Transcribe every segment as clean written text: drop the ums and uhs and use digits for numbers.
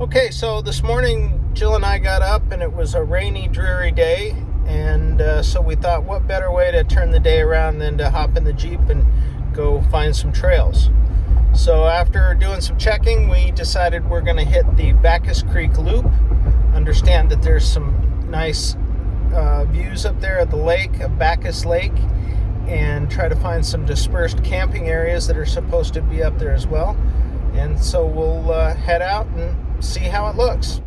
Okay, so this morning Jill and I got up and it was a rainy, dreary day, and so we thought what better way to turn the day around than to hop in the Jeep and go find some trails. So after doing some checking, we decided we're going to hit the Backus Creek Loop. Understand that there's some nice views up there of the lake, of Backus Lake, and try to find some dispersed camping areas that are supposed to be up there as well. And so we'll head out and see how it looks.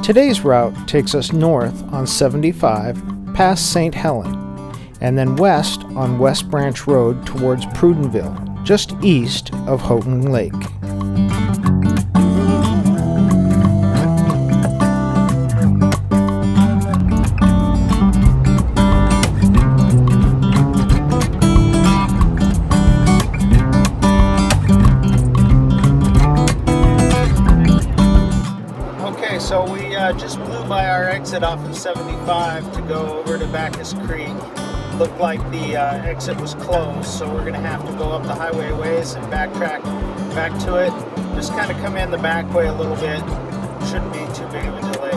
Today's route takes us north on 75 past St. Helen, and then west on West Branch Road towards Prudenville, just east of Houghton Lake. So we just blew by our exit off of 75 to go over to Backus Creek. Looked like the exit was closed, so we're going to have to go up the highway ways and backtrack back to it. Just kind of come in the back way a little bit. Shouldn't be too big of a delay.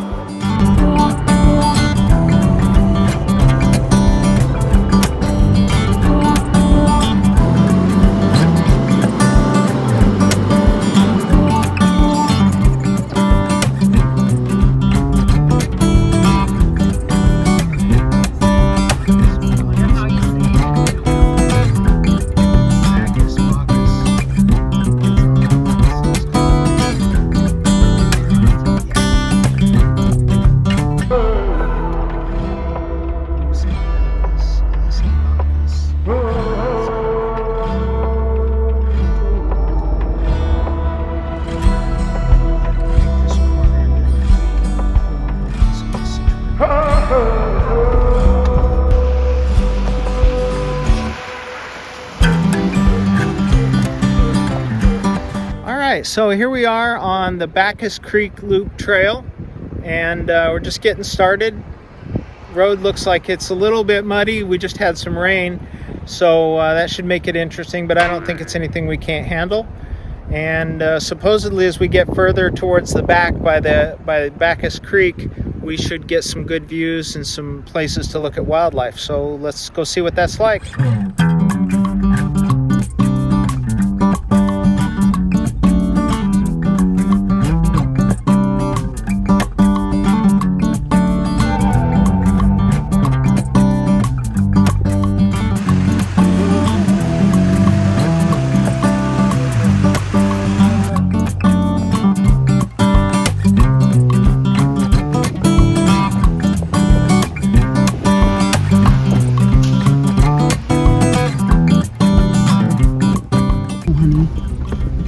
So here we are on the Backus Creek Loop Trail, and we're just getting started. Road looks like it's a little bit muddy. We just had some rain, so that should make it interesting, but I don't think it's anything we can't handle. And supposedly as we get further towards the back by Backus Creek, we should get some good views and some places to look at wildlife. So let's go see what that's like.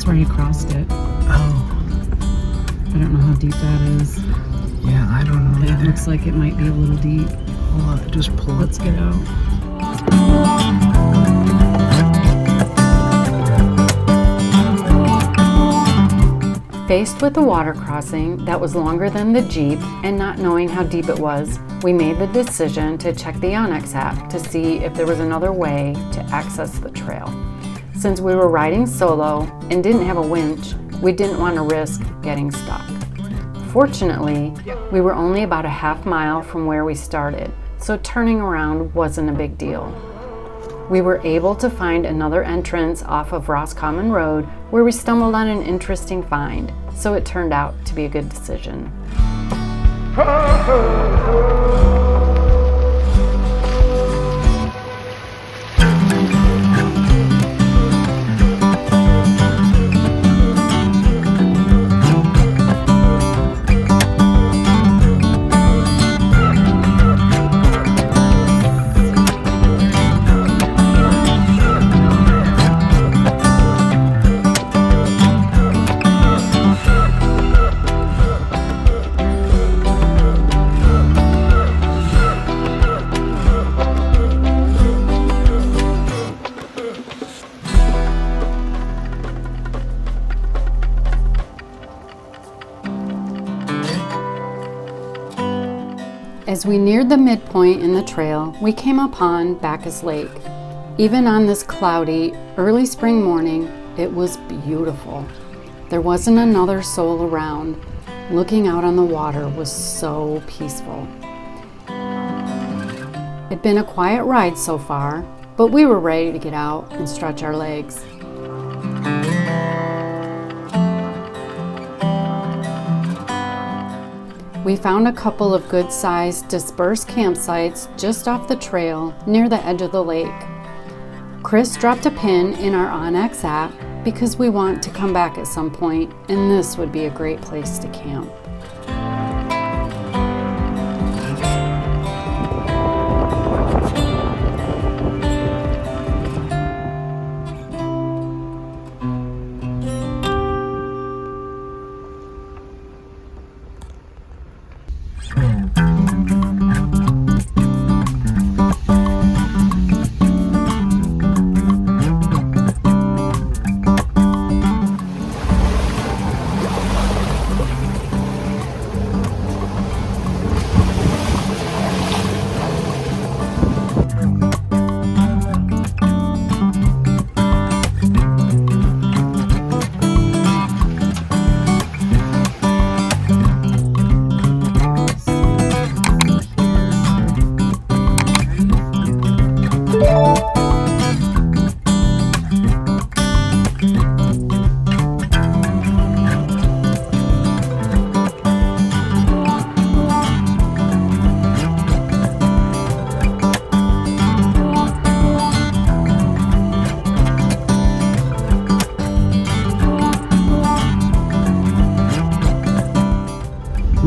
Right across it. Oh. I don't know how deep that is. Yeah, I don't know. That looks like it might be a little deep. Hold on, just pull it. Let's get out. Faced with the water crossing that was longer than the Jeep and not knowing how deep it was, we made the decision to check the Onyx app to see if there was another way to access the trail. Since we were riding solo and didn't have a winch, we didn't want to risk getting stuck. Fortunately, we were only about a half mile from where we started, so turning around wasn't a big deal. We were able to find another entrance off of Roscommon Road where we stumbled on an interesting find, so it turned out to be a good decision. As we neared the midpoint in the trail, we came upon Backus Lake. Even on this cloudy, early spring morning, it was beautiful. There wasn't another soul around. Looking out on the water was so peaceful. It'd been a quiet ride so far, but we were ready to get out and stretch our legs. We found a couple of good-sized dispersed campsites just off the trail near the edge of the lake. Chris dropped a pin in our onX app because we want to come back at some point, and this would be a great place to camp.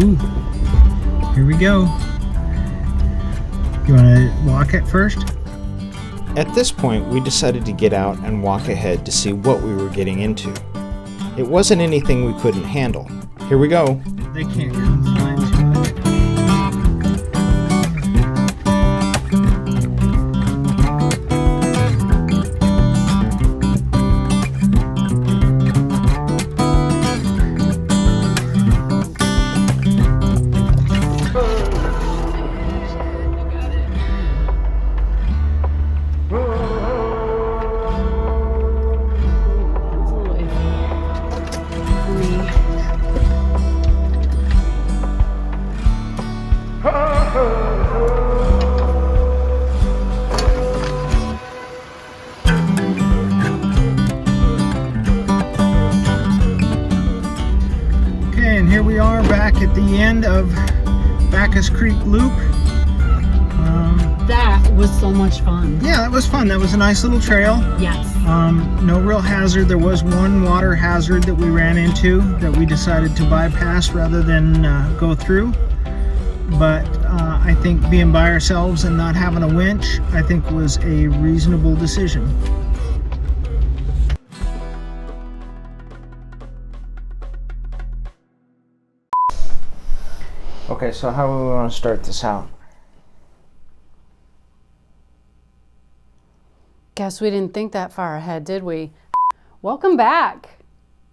Ooh, here we go. You want to walk it first? At this point, we decided to get out and walk ahead to see what we were getting into. It wasn't anything we couldn't handle. Here we go. They can't come flying to it. Here we are back at the end of Backus Creek Loop. That was so much fun. Yeah, that was fun. That was a nice little trail. Yes. No real hazard. There was one water hazard that we ran into that we decided to bypass rather than go through. But I think being by ourselves and not having a winch, I think was a reasonable decision. Okay, so how do we want to start this out? Guess we didn't think that far ahead, did we? Welcome back.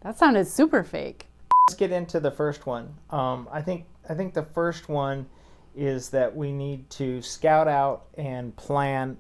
That sounded super fake. Let's get into the first one. I think the first one is that we need to scout out and plan